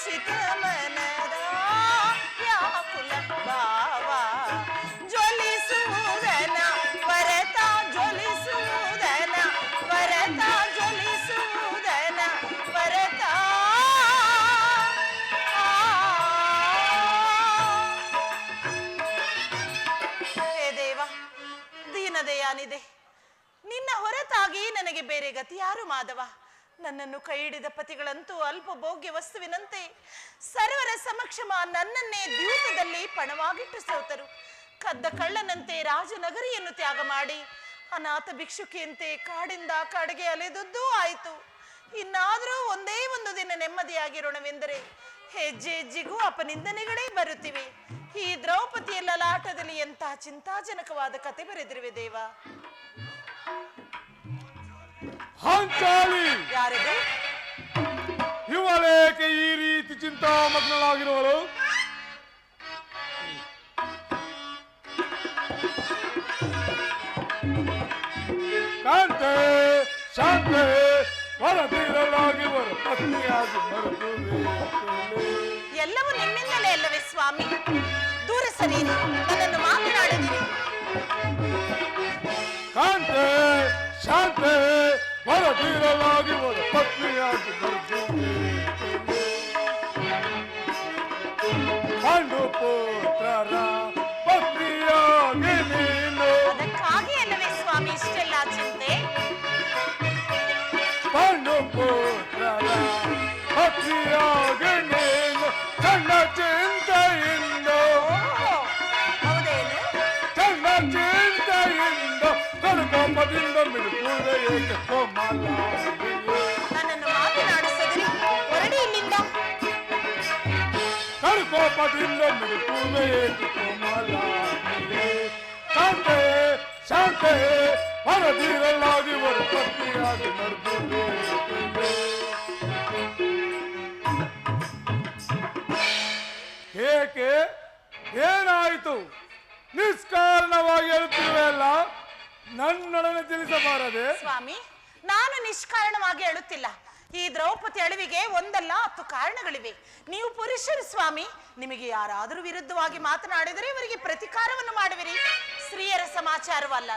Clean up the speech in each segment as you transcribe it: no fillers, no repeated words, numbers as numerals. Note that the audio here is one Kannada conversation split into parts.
ಹರ್ಷಿತ ಮನದ ವ್ಯಾಕುಲ ಭಾವ ಜ್ವಲಿಸುವುದನ ವರತ ಜ್ವಲಿಸುವುದನ ವರತ ಜ್ವಲಿಸುವುದನ ವರತ ಹೇ ದೇವ, ದೀನದಯಾನಿದೆ. ನಿನ್ನ ಹೊರತಾಗಿ ನನಗೆ ಬೇರೆ ಗತಿ ಯಾರು ಮಾಧವ? ನನ್ನನ್ನು ಕೈ ಹಿಡಿದ ಪತಿಗಳಂತೂ ಅಲ್ಪ ಭೋಗ್ಯ ವಸ್ತುವಿನಂತೆ ಸರ್ವರ ಸಮಕ್ಷಮ ನನ್ನನ್ನೇ ದ್ಯೂತದಲ್ಲಿ ಪಣವಾಗಿಟ್ಟು ಸೋತರು. ಕದ್ದ ಕಳ್ಳನಂತೆ ರಾಜನಗರಿಯನ್ನು ತ್ಯಾಗ ಮಾಡಿ ಅನಾಥ ಭಿಕ್ಷುಕಿಯಂತೆ ಕಾಡಿಂದ ಕಾಡಿಗೆ ಅಲೆದದ್ದೂ ಆಯಿತು. ಇನ್ನಾದರೂ ಒಂದೇ ಒಂದು ದಿನ ನೆಮ್ಮದಿಯಾಗಿರೋಣವೆಂದರೆ ಹೆಜ್ಜೆ ಹೆಜ್ಜೆಗೂ ಅಪನಿಂದನೆಗಳೇ ಬರುತ್ತಿವೆ. ಈ ದ್ರೌಪದಿಯ ಲಲಾಟದಲ್ಲಿ ಎಂತಹ ಚಿಂತಾಜನಕವಾದ ಕತೆ ಬರೆದಿರುವೆ ದೇವ. ಯಾರದು? ಇವಳೇಕೆ ಈ ರೀತಿ ಚಿಂತಾಮಗ್ನಳಾಗಿರುವಳು? ಕಾಂತೆ ಶಾಂತೆ ಹೊರದಿರಲಾಗಿರುವ ಪತ್ನಿಯಾಗಿ ಎಲ್ಲವೂ ನಿಮ್ಮಿಂದಲೇ ಅಲ್ಲವೇ ಸ್ವಾಮಿ? ದೂರ ಸರಿ, ನನ್ನನ್ನು ಮಾತನಾಡಿದಿರಿ. ಕಾಂತೆ ಶಾಂತೆ ಹೊರದಿರಲಾಗಿರುವ ಪತ್ನಿಯಾಗಿ ಪಾಂಡು ಪುತ್ರರ ಪತ್ನಿಯಾಗಿ ನೀನು. ಅದಕ್ಕಾಗಿ ಅಲ್ಲವೇ ಸ್ವಾಮಿ ಇಷ್ಟೆಲ್ಲ ಚಿಂತೆ? ಪಾಂಡು ಪುತ್ರರ ಪತ್ನಿಯಾಗಿ ನೀನು ಸಣ್ಣ ಚಿಂತೆಯಿಂದ. ಹೌದೇನು? ಸಣ್ಣ ಚಿಂತೆಯಿಂದ ಕರುಕೋಪದಿಂದ ಮಿಡುಕುವುದೇ ಏಕೆ ಕೋಮಲ? ನನ್ನನ್ನು ಮಾತನಾಡಿಸಿದ್ರಿ, ಹೊರಡಿ ಇಲ್ಲಿಂದ. ಕರುಕೋಪದಿಂದ ಮಿಡುಕುವುದೇ ಏಕೆ ಕೋಮಲ? ಶಾಂತೆ ಶಾಂತೆ ಹೊರದಿರಲಾಗಿ ಒಂದು ಪತ್ನಿಯಾಗಿ ನಡೆದು. ಏಕೆ ಏನಾಯಿತು? ನಿಷ್ಕಾರಣವಾಗಿ ಹೇಳುತ್ತಿರುವೆ ಅಲ್ಲ, ನನ್ನೊಡನೆ ತಿಳಿಸಬಾರದೆ? ಸ್ವಾಮಿ, ನಾನು ನಿಷ್ಕಾರಣವಾಗಿ ಹೇಳುತ್ತಿಲ್ಲ. ಈ ದ್ರೌಪದಿ ಅಳಿವಿಗೆ ಒಂದಲ್ಲ 10 ಕಾರಣಗಳಿವೆ. ನೀವು ಪುರುಷರು ಸ್ವಾಮಿ, ನಿಮಗೆ ಯಾರಾದರೂ ವಿರುದ್ಧವಾಗಿ ಮಾತನಾಡಿದರೆ ಇವರಿಗೆ ಪ್ರತಿಕಾರವನ್ನು ಮಾಡುವಿರಿ. ಸ್ತ್ರೀಯರ ಸಮಾಚಾರವಲ್ಲ.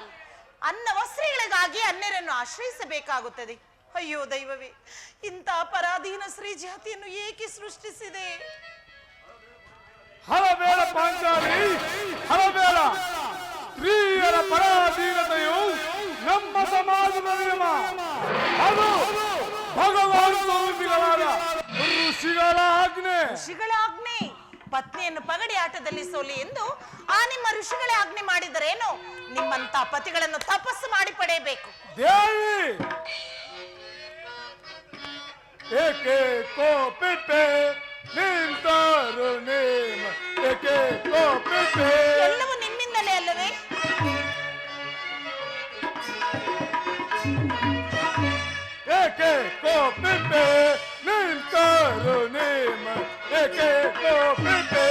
ಅನ್ನ ವಸ್ತ್ರಗಳಿಗಾಗಿ ಅನ್ಯರನ್ನು ಆಶ್ರಯಿಸಬೇಕಾಗುತ್ತದೆ. ಅಯ್ಯೋ ದೈವವೇ, ಇಂಥ ಪರಾಧೀನ ಸ್ತ್ರೀ ಜಾತಿಯನ್ನು ಏಕೆ ಸೃಷ್ಟಿಸಿದೆ? ಹಲಬೇಡ ಪಾಂಚಾಲಿ, ಹಲಬೇಡ. ಸ್ತ್ರೀಯರ ಪರಾಧೀನತೆಯು ನಮ್ಮ ಸಮಾಜದ ನಿಯಮ. ಅದು ಭಗವಾನ್ ಸ್ವರೂಪಿಗಳಾದ ಋಷಿಗಳ ಆಜ್ಞೆ. ಋಷಿಗಳ ಆಜ್ಞೆ? ಪತ್ನಿಯನ್ನು ಪಗಡಿ ಆಟದಲ್ಲಿ ಸೋಲಿ ಎಂದು ಆ ನಿಮ್ಮ ಋಷಿಗಳೇ ಆಜ್ಞೆ ಮಾಡಿದರೇನೋ? ನಿಮ್ಮಂತ ಪತಿಗಳನ್ನು ತಪಸ್ಸು ಮಾಡಿ ಪಡೆಯಬೇಕು. ದೇವಿ ಏಕೆ ಕೋಪಿತೆ ನಿಂತರು ನೇಮ, ಏಕೆ ಕೋಪಿತೆ? ಎಲ್ಲವೂ ನಿಮ್ಮಿಂದಲೇ ಅಲ್ಲವೇ? ಏಕೆ ಕೋಪಿತೆ ನಿಂತರು ನೇಮ, ಏಕೆ ಕೋಪಿತೆ?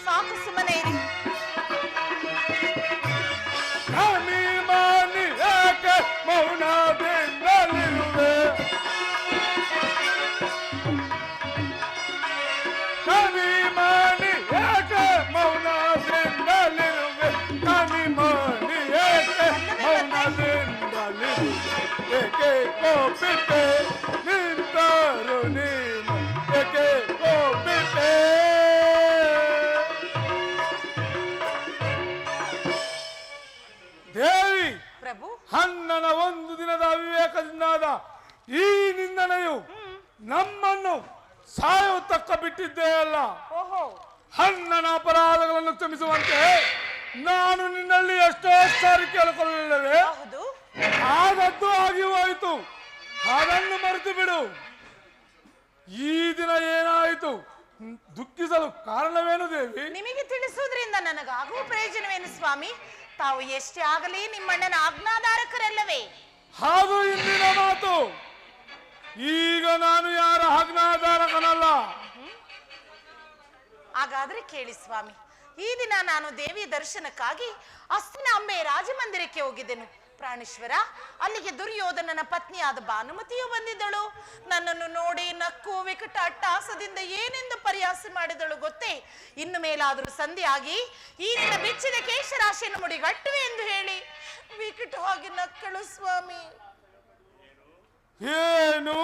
ಸಾಕು, ಸುಮ್ಮನೆ ಇರಿ. ಮಾನಿ ಏಕೆ ಮೌನದಿಂದಲಿರುವೆ? ಮಾನಿ ಏಕೆ ಮೌನದಿಂದಲಿರುವೆ? ಮಾನಿ ಏಕೆ ಮೌನದಿಂದಲಿರುವೆ? ಏಕೆ ಕೋಪಿತೆ ನಿಂತರು ನೀನು, ಏಕೆ ಕೋಪಿತೆ? ದೇವಿ ಪ್ರಭು, ಹನ್ನನ ಒಂದು ದಿನದ ಅವಿವೇಕದಿಂದಾದ ಈ ನಿಂದನೆಯು ನಮ್ಮನ್ನು ಸಾಯು ತಕ್ಕ ಬಿಟ್ಟಿದ್ದೇ ಅಲ್ಲ. ಓಹೋ, ಹನ್ನನ ಅಪರಾಧಗಳನ್ನು ಕ್ಷಮಿಸುವಂತೆ ನಾನು ನಿನ್ನಲ್ಲಿ ಎಷ್ಟೋ ಸಾರಿ ಕೇಳಿಕೊಳ್ಳಲಿಲ್ಲವೇ? ಹೌದು. ಆದದ್ದು ಆಗಿ ಹೋಯಿತು, ಅದನ್ನು ಮರೆತು ಬಿಡು. ಈ ದಿನ ಏನಾಯಿತು? ದುಃಖಿಸಲು ಕಾರಣವೇನು ದೇವಿ? ನಿಮಗೆ ತಿಳಿಸುವುದರಿಂದ ನನಗಾಗುವ ಪ್ರಯೋಜನವೇನು ಸ್ವಾಮಿ? ತಾವು ಎಷ್ಟೇ ಆಗಲಿ ನಿಮ್ಮಣ್ಣನ ಆಜ್ಞಾಧಾರಕರಲ್ಲವೇ? ಅದು ಇಂದಿನ ಮಾತು. ಈಗ ನಾನು ಯಾರ ಆಜ್ಞಾಧಾರಕನಲ್ಲ. ಹಾಗಾದ್ರೆ ಕೇಳಿ ಸ್ವಾಮಿ, ಈ ದಿನ ನಾನು ದೇವಿಯ ದರ್ಶನಕ್ಕಾಗಿ ಅಸ್ತಿನ ಅಂಬೆ ರಾಜಮಂದಿರಕ್ಕೆ ಹೋಗಿದ್ದೆನು. ಪ್ರಾಣೇಶ್ವರ, ಅಲ್ಲಿಗೆ ದುರ್ಯೋಧನನ ಪತ್ನಿಯಾದ ಭಾನುಮತಿಯು ಬಂದಿದ್ದಳು. ನನ್ನನ್ನು ನೋಡಿ ನಕ್ಕು ವಿಕಟ ಅಟ್ಟಹಾಸದಿಂದ ಏನೆಂದು ಪರಿಹಾಸ ಮಾಡಿದಳು ಗೊತ್ತೇ? ಇನ್ನು ಮೇಲಾದರೂ ಸಂಧಿಯಾಗಿ ಈ ನಿನ್ನ ಬೆಚ್ಚಿದ ಕೇಶರಾಶಿಯನ್ನು ಮುಡಿಗಟ್ಟುವೆ ಎಂದು ಹೇಳಿ ವಿಕಟವಾಗಿ ನಕ್ಕಳು ಸ್ವಾಮಿ. ಏನು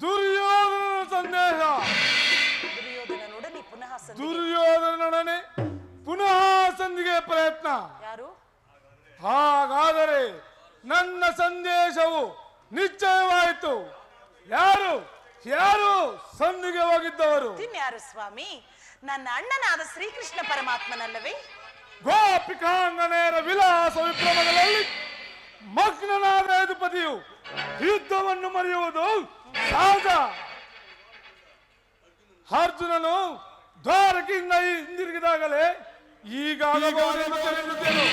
ದುರ್ಯೋಧನ ಸಂದೇಶ? ದುರ್ಯೋಧನನೊಡನೆ ಪುನಃ ದುರ್ಯೋಧನನೊಡನೆ ಪುನಃ ಸಂಧಿಗೆ ಪ್ರಯತ್ನ? ಯಾರು? ಹಾಗಾದರೆ ನನ್ನ ಸಂದೇಶವು ನಿಶ್ಚಯವಾಯಿತು. ಯಾರು ಯಾರು ಸಂಧಿಗೆ ಹೋಗಿದ್ದವರು? ಯಾರು ಸ್ವಾಮಿ? ನನ್ನ ಅಣ್ಣನಾದ ಶ್ರೀಕೃಷ್ಣ ಪರಮಾತ್ಮನಲ್ಲವೇ? ಗೋಪಿಕಾಂಗನೆಯರ ವಿಲಾಸ ವಿಕ್ರಮಗಳಲ್ಲಿ ಮಗ್ನನಾದ ಯದುಪತಿಯು ಯುದ್ಧವನ್ನು ಮರೆಯುವುದು ಸಹಜ. ಅರ್ಜುನನು ದ್ವಾರಕೆಯಿಂದ ಹಿಂದಿರುಗಿದಾಗಲೇ ಈಗಾಗಬಹುದೆಂದು ತಿಳಿದಿದ್ದೇನೆ.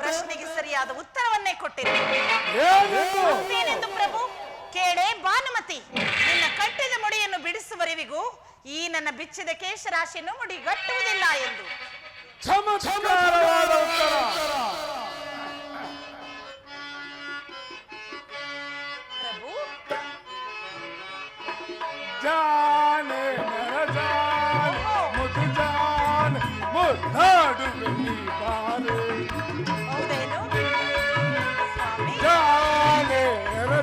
ಪ್ರಶ್ನೆಗೆ ಸರಿಯಾದ ಉತ್ತರವನ್ನೇ ಕೊಟ್ಟಿರಿ. ಏನೆಂದು ಪ್ರಭು? ಕೇಳೆ ಭಾನುಮತಿ, ನಿನ್ನ ಕಟ್ಟಿದ ಮುಡಿಯನ್ನು ಬಿಡಿಸುವವರೆವಿಗೂ ಈ ನನ್ನ ಬಿಚ್ಚಿದ ಕೇಶರಾಶಿಯನ್ನು ಮುಡಿಗಟ್ಟುವುದಿಲ್ಲ ಎಂದು. ಚಮತ್ಕಾರವಾದ ಉತ್ತರ. ಪ್ರಭು, ಜಾನೆ ಜಾನೆ ಮುದು ಜಾನೆ ಮುದ್ದಾಡುವೆ ನೀ ಬಾರೆ. ಹೌದೇನು ಸ್ವಾಮಿ? ಜಾನೆ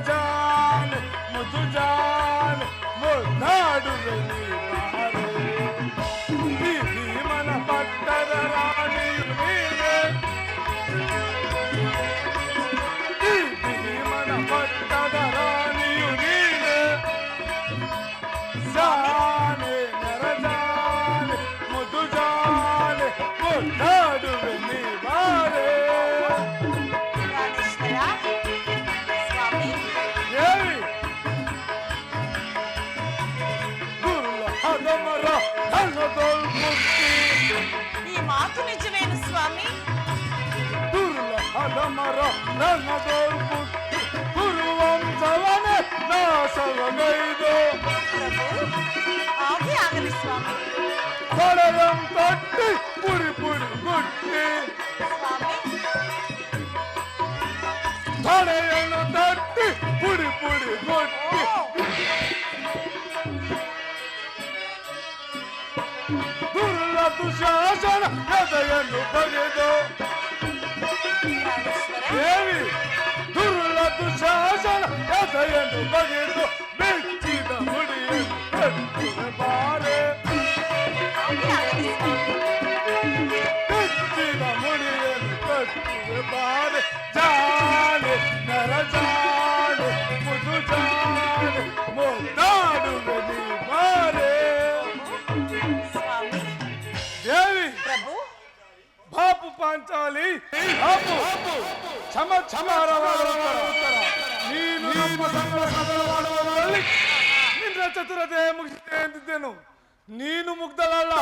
ಜಾನೆ ಮುದು ಜಾನೆ ಮುದ್ದಾಡುವೆ ನೀ ಬಾರೆ. ಈ ಭೀಮನ ಪಟ್ಟದ ರಾಣಿಯು ನೀನೆ, ಈ ಭೀಮನ ಪಟ್ಟದ ರಾಣಿಯು ನೀನೆ. ಜಾನೆ ನರಜಾನೆ ಮುದು ಜಾನೆ ಮುದ್ದಾಡುವೆ ನೀ ಬಾರೆ. ಪ್ರಾಣೇಶ್ವರ ಸ್ವಾಮಿ, ಹೇಳಿ ದುರ್ಲಭದ ಮರ ನನ್ನದೊಳ್ಗುತ್ತಿ. ಈ ಮಾತು ನಿಜವೇನು ಸ್ವಾಮಿ? ದುರ್ಲಭದ ಮರ ನನ್ನದೊಳ್ಗುತ್ತಿ ಗುರುವಂಶವನೇ ನಾಶವಗೈದು. ಪ್ರಭು, ಹಾಗೆ ಆಗಲಿ ಸ್ವಾಮಿ. ಕೊಳೆಯಂ ತಟ್ಟಿ ಪುಡಿ ಪುಡಿ ಗುಟ್ಟಿ, ಸ್ವಾಮಿ, ತೊಳೆಯನ್ನು ತಟ್ಟಿ ಪುಡಿ ಪುಡಿ ಗುಟ್ಟಿ. ದುಶಾಸನ ಎದೆಯನ್ನು ಬಗೆದು. ಪ್ರಾಣೇಶ್ವರ ದೇವಿ ದುಶಾಸನ ಎದೆಯನ್ನು ಬಗೆದು ಬೆಚ್ಚಿದ ಮುಡಿಯನ್ನು ಕಟ್ಟುವೆ ಬಾರೆ. ಹಾಗೆ ಆಗಲಿ ಸ್ವಾಮಿ. ಬೆಚ್ಚಿದ ಮುಡಿಯನ್ನು ಕಟ್ಟುವೆ ಬಾರೆ. ಜಾನೆ ನರ ಜಾನೆ ಮುದು ಜಾನೆ ಮುದ್ದಾಡುವೆ ನೀ ಬಾರೆ. ಸ್ವಾಮಿ, ದೇವಿ ಪ್ರಭು, ಬಾಪು ಪಾಂಚಾಲಿ ಬಾಪು ಚಮತ್ಕಾರವಾದ ಉತ್ತರ. ನೀನು ನಮ್ಮ ಸಂಗಡ ಸದನ ಮಾಡುವುದರಲ್ಲಿ ನಿನ್ನ ಚತುರತೆ ಮುಗಿಸಿದೆ ಎಂದಿದ್ದೇನು. ನೀನು ಮುಗ್ಧಳಲ್ಲ,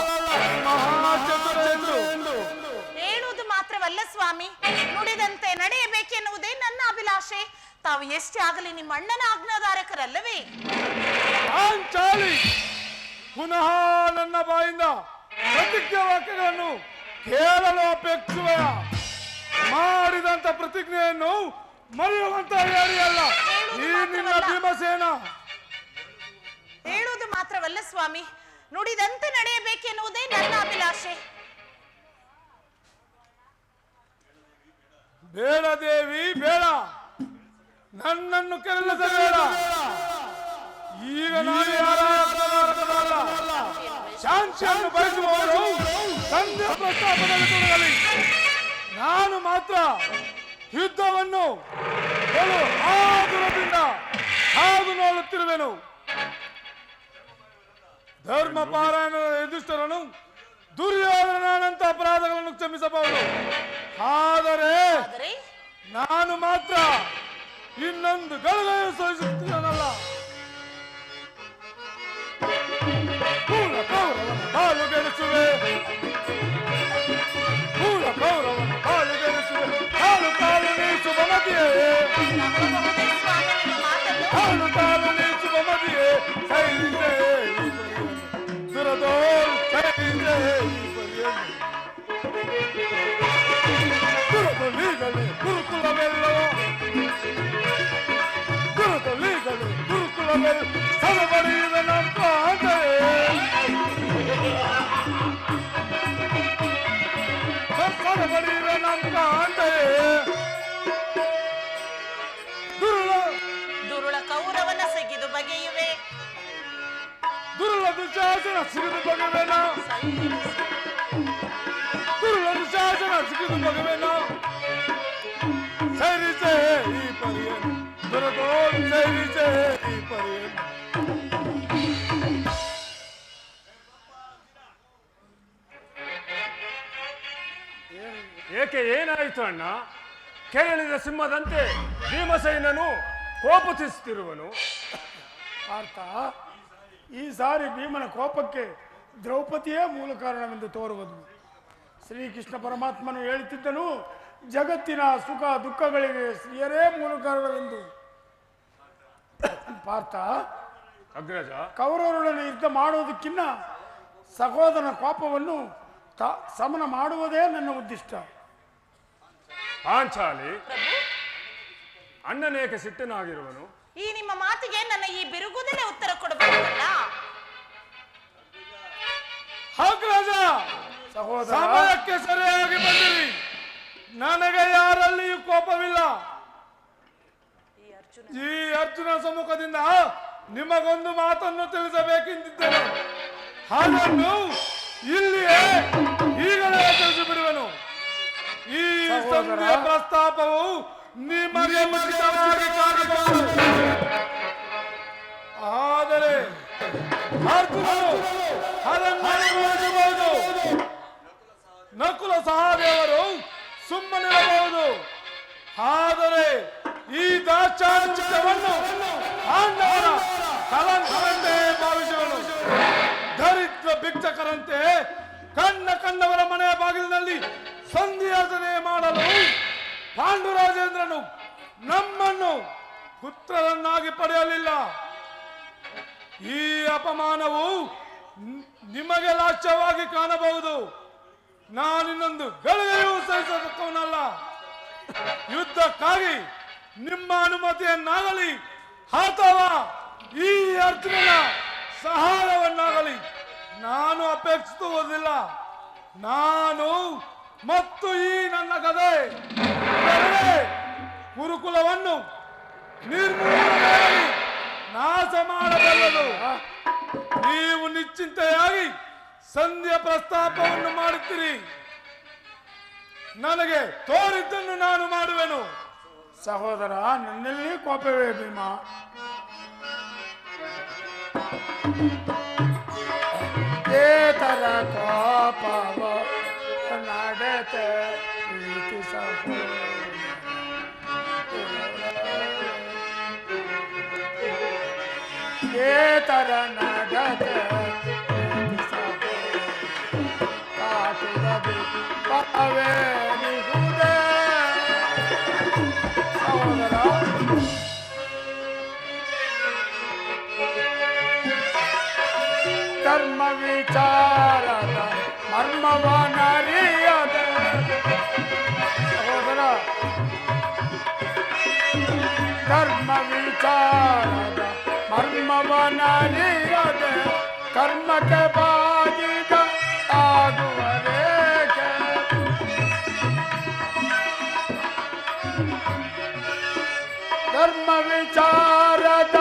ಮಹಾಚತುರ ಎಂದು. ಹೇಳುವುದು ಮಾತ್ರವಲ್ಲ ಸ್ವಾಮಿ, ನುಡಿದಂತೆ ನಡೆಯಬೇಕೆನ್ನುವುದೇ ನನ್ನ ಅಭಿಲಾಷೆ. ತಾವು ಎಷ್ಟೇ ಆಗಲಿ ನಿಮ್ಮ ಅಣ್ಣನ ಆಜ್ಞಾಧಾರಕರಲ್ಲವೇ? ಪಾಂಚಾಲಿ, ಪುನಃ ನನ್ನ ಬಾಯಿಂದ ಪ್ರತಿಜ್ಞಾ ವಾಕ್ಯಗಳನ್ನು ಕೇಳಲು ಅಪೇಕ್ಷಿಸುವೆಯ? ಮಾಡಿದಂತ ಪ್ರತಿಜ್ಞೆಯನ್ನು ಮರೆಯುವಂತ ಯಾರಿಯಲ್ಲ ಈ ನಿನ್ನ ಭೀಮಸೇನ. ಹೇಳುವುದು ಮಾತ್ರವಲ್ಲ ಸ್ವಾಮಿ, ನುಡಿದಂತೆ ನಡೆಯಬೇಕೆನ್ನುವುದೇ ನನ್ನ ಅಭಿಲಾಷೆ. ಬೇಡ ದೇವಿ ಬೇಡ, ನನ್ನನ್ನು ಕೆರಳಿಸಬೇಡ. ಈಗ ನಾನು ಯಾರ ಶಾಂತಿಯನ್ನು ಬಯಸುವವರು ಸಂಧ್ಯ ಪ್ರಸ್ತಾಪದಲ್ಲಿ ತೊಡಗಲಿ. ನಾನು ಮಾತ್ರ ಯುದ್ಧವನ್ನು ಬಲು ಆತುರದಿಂದ ಕಾದು ನೋಡುತ್ತಿರುವೆನು. ಧರ್ಮ ಪಾರಾಯಣದ ಯುಧಿಷ್ಠಿರನು ದುರ್ಯೋಧನನಂತ ಅಪರಾಧಗಳನ್ನು ಕ್ಷಮಿಸಬಹುದು. ಆದರೆ ನಾನು ಮಾತ್ರ ಇನ್ನೊಂದು ಗಳಿಗೆಯು ಸಹಿಸುತ್ತಿರನಲ್ಲ. ಪೂರ್ಣ ಕೌರವನ ಬಾಳು ಗೆಲ್ಲಿಸುವೆ, ಪೂರ್ಣ ಕೌರವನ ಬಾಳು ಗೆಲ್ಲಿಸುವೆ. ಕಾಲು ಕಾಲು ನೀಸುವ ಮದಿಯೇ, ಕಾಲು ಕಾಲು ನೀಸುವ ಮದಿಯೇ. ಸೈನಿಕ ದುರದೋಲ್ ಸೈನಿಕ ಸಲಬರಿ ಸಲಬಡಿಯುವೆ ನಮ್ಮ ಕಾಂತೆಯೇ ಸಲಬಡಿಯುವೆ ನಮ್ಮ ಕಾಂತೆಯೇ ದುರುಳ ಕೌರವನ ಸೆಗೆದು ಬಗೆಯುವೆ ದುರುಳ ದುಶಾಸನ ಸಿಗಿದು ಬಗೆವೇನ ದುರುಳ ದುಶಾಸನ ಸಿಗಿದು ಬಗೆವೇನ ಸರಿಸೆ ಈ ಪರಿಯನ್ನು ದುರದೋ ಸರಿಸೆ ಈ ಪರಿಯನ್ನು ಏಕೆ ಏನಾಯಿತು ಅಣ್ಣ? ಕೇಳಿದ ಸಿಂಹದಂತೆ ಭೀಮಸೇನನು ಕೋಪಿಸುತ್ತಿರುವನು. ಪಾರ್ಥ, ಈ ಸಾರಿ ಭೀಮನ ಕೋಪಕ್ಕೆ ದ್ರೌಪದಿಯೇ ಮೂಲ ಕಾರಣವೆಂದು ತೋರುವುದು. ಶ್ರೀಕೃಷ್ಣ ಪರಮಾತ್ಮನು ಹೇಳುತ್ತಿದ್ದನು, ಜಗತ್ತಿನ ಸುಖ ದುಃಖಗಳಿಗೆ ಸ್ತ್ರೀಯರೇ ಮೂಲ ಕಾರಣವೆಂದು. ಪಾರ್ಥ, ಅಗ್ರಜ, ಕೌರವರೊಡನೆ ಯುದ್ಧ ಮಾಡುವುದಕ್ಕಿಂತ ಸಹೋದರನ ಕೋಪವನ್ನು ಸಮನ ಮಾಡುವುದೇ ನನ್ನ ಉದ್ದಿಷ್ಟ. ಪಾಂಚಾಲಿ, ಅಣ್ಣನೇಕೆ ಸಿಟ್ಟನಾಗಿರುವನು? ಈ ನಿಮ್ಮ ಮಾತಿಗೆ ನನ್ನ ಈ ಬಿರುಗುದಲೇ ಉತ್ತರ ಕೊಡಬಹುದಲ್ಲ? ಅಗ್ರಜ, ಸಹೋದರ, ಸಮಯಕ್ಕೆ ಸರಿಯಾಗಿ ಬಂದಿರಿ. ನನಗೆ ಯಾರಲ್ಲಿಯೂ ಕೋಪವಿಲ್ಲ. ಈ ಅರ್ಜುನ ಸಮ್ಮುಖದಿಂದ ನಿಮಗೊಂದು ಮಾತನ್ನು ತಿಳಿಸಬೇಕೆಂದಿದ್ದೇನೆ. ಅದನ್ನು ಇಲ್ಲಿಯೇ ಈಗಲೇ ತಿಳಿಸಿಬಿಡುವೆನು. ಈ ಸಂಧಿಯ ಪ್ರಸ್ತಾಪವು ನಿಮಗೆ ಮುಖ್ಯವಾಗಿ ಕಾಣಬಹುದು. ಆದರೆ ಅರ್ಜುನನು ಅದನ್ನು ಅನುಭವಿಸಬಹುದು. ನಕುಲ ಸಹದೇವರು ಸುಮ್ಮನಿರಬಹುದು. ಆದರೆ ಈ ದಾಚಾಂಚವನ್ನು ಪಾಂಡವರ ಕಲಂಕರಂತೆ ಭಾವಿಸುವನು. ದರಿದ್ರ ಭಿಕ್ಷಕರಂತೆ ಕಂಡವರ ಮನೆಯ ಬಾಗಿಲಿನಲ್ಲಿ ಸಂಧಿಯಾಚನೆ ಮಾಡಲು ಪಾಂಡುರಾಜೇಂದ್ರನು ನಮ್ಮನ್ನು ಪುತ್ರರನ್ನಾಗಿ ಪಡೆಯಲಿಲ್ಲ. ಈ ಅಪಮಾನವು ನಿಮಗೆ ಲಾಸ್ಯವಾಗಿ ಕಾಣಬಹುದು. ನಾನಿನ್ನೊಂದು ಗಳಿಗೆಯೂ ಸಹಿಸತಕ್ಕವನಲ್ಲ. ಯುದ್ಧಕ್ಕಾಗಿ ನಿಮ್ಮ ಅನುಮತಿಯನ್ನಾಗಲಿ ಅಥವಾ ಈ ಅರ್ಜುನನ ಸಹಾಯವನ್ನಾಗಲಿ ನಾನು ಅಪೇಕ್ಷಿಸುವುದಿಲ್ಲ. ನಾನು ಮತ್ತು ಈ ನನ್ನ ಗದೆ ಗುರುಕುಲವನ್ನು ನಿರ್ಮೂಲನೆ ನಾಶ ಮಾಡಬಲ್ಲದು. ನೀವು ನಿಶ್ಚಿಂತೆಯಾಗಿ ಸಂಧಿಯ ಪ್ರಸ್ತಾಪವನ್ನು ಮಾಡುತ್ತೀರಿ. ನನಗೆ ತೋರಿದ್ದನ್ನು ನಾನು ಮಾಡುವೆನು. ಸಹೋದರ, ನನ್ನಲ್ಲಿ ಕೋಪವೇ ಭೀಮ. ಏತರ ಕೋಪವ ನಡತೆ ಪ್ರೀತಿ ಏತರ ನಡತೆ ಪವೇ ನಿಹುದೆ. ಸಹೋದರ, ಧರ್ಮ ವಿಚಾರದ ಮರ್ಮವನರಿಯದ. ಸಹೋದರ, ಧರ್ಮ ವಿಚಾರದ ಮರ್ಮವನರಿಯದ ಕರ್ಮಕ್ಕೆ ಬಾಗಿದ ಆಗುವರೇಕೆ. ಧರ್ಮ ವಿಚಾರದ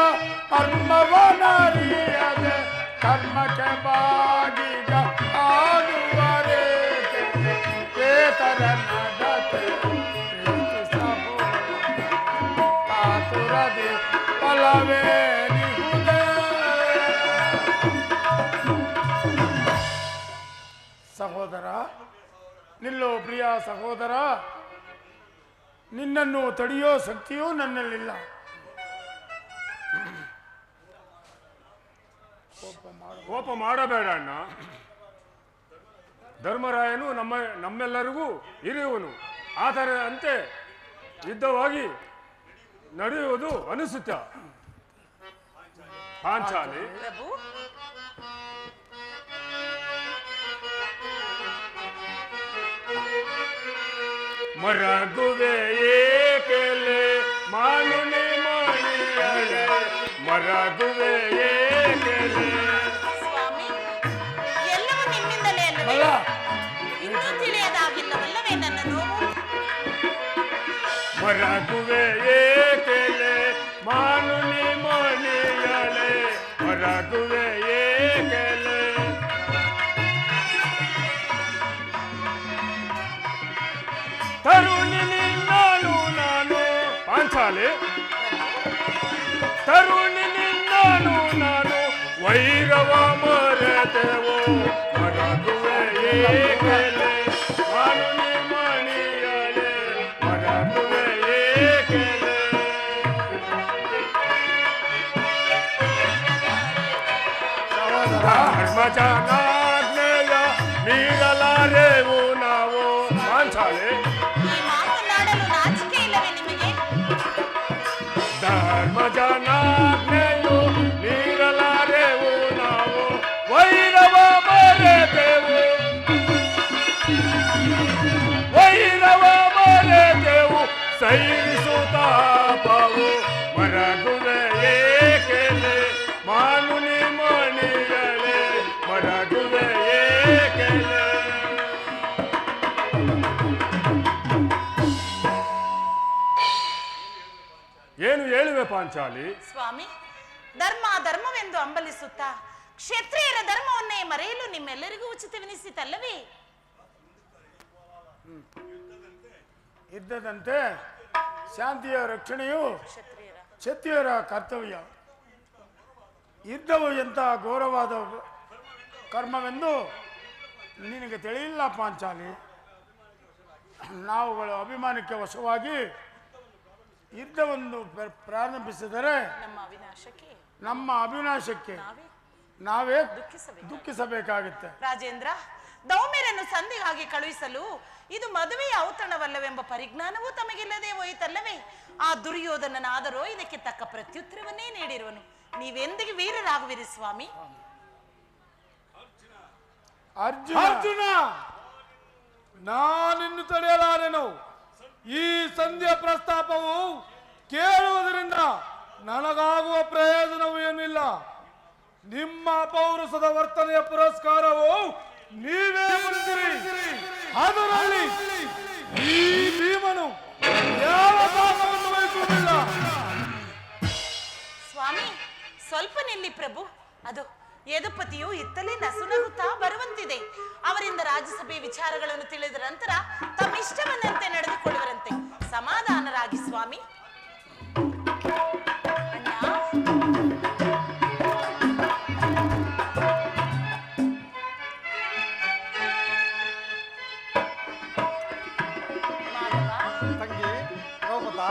ಮರ್ಮವನರಿಯದ ಕರ್ಮಕ್ಕೆ ಬಾಗಿದ ಆಗುವರೇಕೆ. ಏತರ ನಡತೆ ಕಾತುರದೆ ಫಲವೇ ನಿಹುದೆ. ಸಹೋದರ, ನಿಲ್ಲೋ ಪ್ರಿಯ ಸಹೋದರ. ನಿನ್ನನ್ನು ತಡೆಯೋ ಶಕ್ತಿಯೂ ನನ್ನಲ್ಲಿಲ್ಲ. ಕೋಪ ಮಾಡಬೇಡ ಅಣ್ಣ. ಧರ್ಮರಾಯನು ನಮ್ಮೆಲ್ಲರಿಗೂ ಹಿರಿಯುವನು. ಆದರೆ ಅಂತೆ ಯುದ್ಧವಾಗಿ ನಡೆಯುವುದು ಅನಿಸುತ್ತ. ಪಾಂಚಾಲಿ, ಪ್ರಭು, ಮರಗುವೆ ಏಕೆಲೆ ಮಾನುನಿ ಮಾಡಿ ಮಣಿಯಳೆ ಮರಗುವೆ ಏಕೆಲೆ. ಸ್ವಾಮಿ ಎಲ್ಲವೂ ನಿಮ್ಮಿಂದಲೇ ಅಲ್ಲವೇ? ಅಲ್ಲ ಇನ್ನೂ ತಿಳಿಯದಾಗಿಲ್ಲವಲ್ಲವೇ ನನ್ನ ನೋವು? ಮರಗುವೆ ಏಕೆಲೆ ಮಾನುನಿ ಮಣಿಯಳೆ ಮರಗುವೆ ಏಕೆಲೆ. ತರುಣಿ ನಿನ್ನನು ನಾನು ಪಾಂಚಾಲಿ ತರುಣಿ ನಿನ್ನನು ನಾನು ವೈರವ ಮರೆತೆವು ಮರಗುವೆ ಏಕೆಲೆ ಮಾನುನಿ ಮಣಿಯಳೆ ಮರಗುವೆ ಏಕೆಲೆ. ಧರ್ಮಜನಾಜ್ಞೆಯ ಮೀರಲಾರೆವು ನಾವು ಪಾಂಚಾಲಿ. ಈ ಮಾತನಾಡಲು ನಾಚಿಕೆ ಇಲ್ಲವೇ ನಿಮಗೆ? ಧರ್ಮಜನಾಜ್ಞೆಯು ಮೀರಲಾರೆವು ನಾವು ವೈರವ ಮರೆತೆವು ವೈರವ ಮರೆತೆವು ಸೈರಿಸುತ್ತಾಪವು ಮರಗುವೆ ಏಕೆಲೆ ಮಾನುನಿ ಮಣಿಯಳೆ ಮರಗುವೆ ಏಕೆಲೆ. ಏನು ಹೇಳುವೆ ಪಾಂಚಾಲಿ? ಸ್ವಾಮಿ ಧರ್ಮ ಧರ್ಮವೆಂದು ಹಂಬಲಿಸುತ್ತಾ ಕ್ಷತ್ರಿಯರ ಧರ್ಮವನ್ನೇ ಮರೆಯಲು ನಿಮ್ಮೆಲ್ಲರಿಗೂ ಉಚಿತವೆನಿಸಿತಲ್ಲವೇ? ಇದ್ದದಂತೆ ಶಾಂತಿಯ ರಕ್ಷಣೆಯು ಕ್ಷತ್ರಿಯರ ಕ್ಷತ್ರಿಯರ ಕರ್ತವ್ಯ. ಯುದ್ಧವು ಎಂಥ ಘೋರವಾದ ಕರ್ಮವೆಂದು ನಿನಗೆ ತಿಳಿಯಿಲ್ಲ ಪಾಂಚಾಲಿ. ನಾವುಗಳು ಅಭಿಮಾನಕ್ಕೆ ವಶವಾಗಿ ಯುದ್ಧವನ್ನು ಪ್ರಾರಂಭಿಸಿದರೆ ನಮ್ಮ ಅವಿನಾಶಕ್ಕೆ ನಾವೇ ದುಃಖಿಸಬೇಕಾಗುತ್ತೆ. ರಾಜೇಂದ್ರ ದೌಮ್ಯರನ್ನು ಸಂಧಿಗಾಗಿ ಕಳುಹಿಸಲು ಇದು ಮದುವೆಯ ಔತಣವಲ್ಲವೆಂಬ ಪರಿಜ್ಞಾನವೂ ತಮಗಿಲ್ಲದೆ ಹೋಯಿತಲ್ಲವೇ? ಆ ದುರ್ಯೋಧನನಾದರೋ ಇದಕ್ಕೆ ತಕ್ಕ ಪ್ರತ್ಯುತ್ತರವನ್ನೇ ನೀಡಿರುವನು. ನೀವೆಂದಿಗೆ ವೀರರಾಗುವಿರಿ ಸ್ವಾಮಿ? ಅರ್ಜುನ ನಾನಿನ್ನು ತಡೆಯಲಾರೆನು. ಈ ಸಂಧ್ಯಾ ಪ್ರಸ್ತಾಪವು ಕೇಳುವುದರಿಂದ ನನಗಾಗುವ ಪ್ರಯೋಜನವೂ ಏನಿಲ್ಲ. ನಿಮ್ಮ ಪೌರುಷದ ವರ್ತನೆಯ ಪುರಸ್ಕಾರವು ನೀವೇ ಪಡೆದಿರಿ. ಅದರಲ್ಲಿ ಈ ಭೀಮನು ಯಾವ ಭಾಗವನ್ನು ವಹಿಸುವುದಿಲ್ಲ. ಸ್ವಾಮಿ ಸ್ವಲ್ಪ ನಿಲ್ಲಿ ಪ್ರಭು. ಅದು ಯದುಪತಿಯು ಇತ್ತಲೇ ನಸುನಗುತ್ತಾ ಬರುವಂತಿದೆ. ಅವರಿಂದ ರಾಜ್ಯಸಭೆ ವಿಚಾರಗಳನ್ನು ತಿಳಿದ ನಂತರ ತಮ್ಮಿಷ್ಟವನ್ನಂತೆ ನಡೆದುಕೊಳ್ಳುವರಂತೆ. ಸಮಾಧಾನರಾಗಿ ಸ್ವಾಮಿ. ತಂಗಿ ದ್ರೌಪದ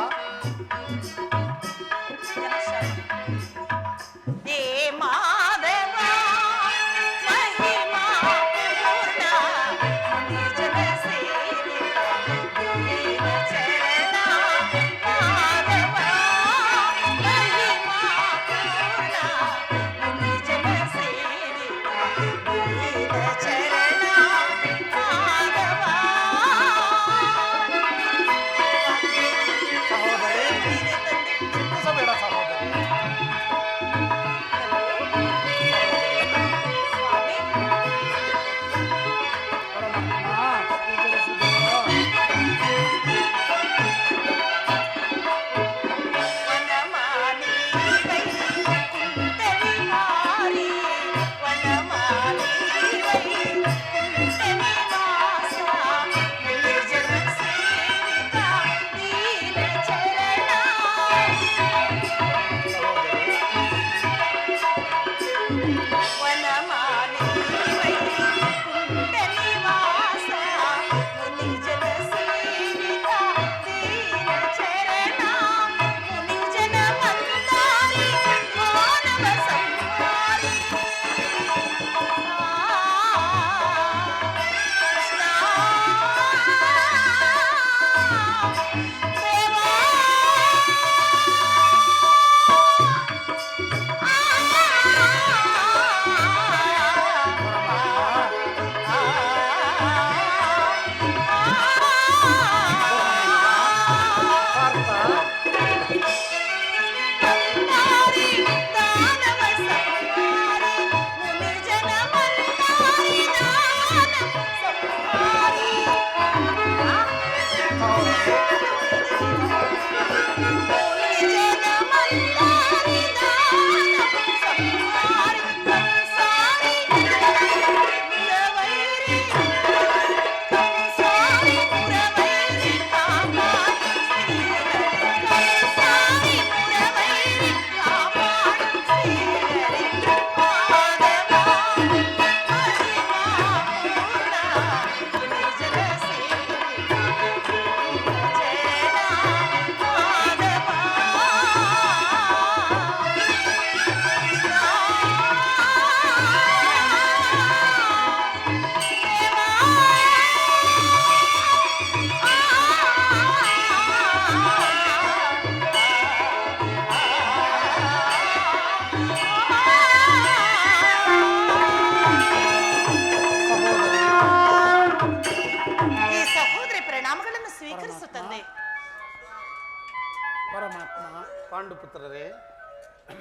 ಪರಮಾತ್ಮ ಪಾಂಡುಪುತ್ರರೇ,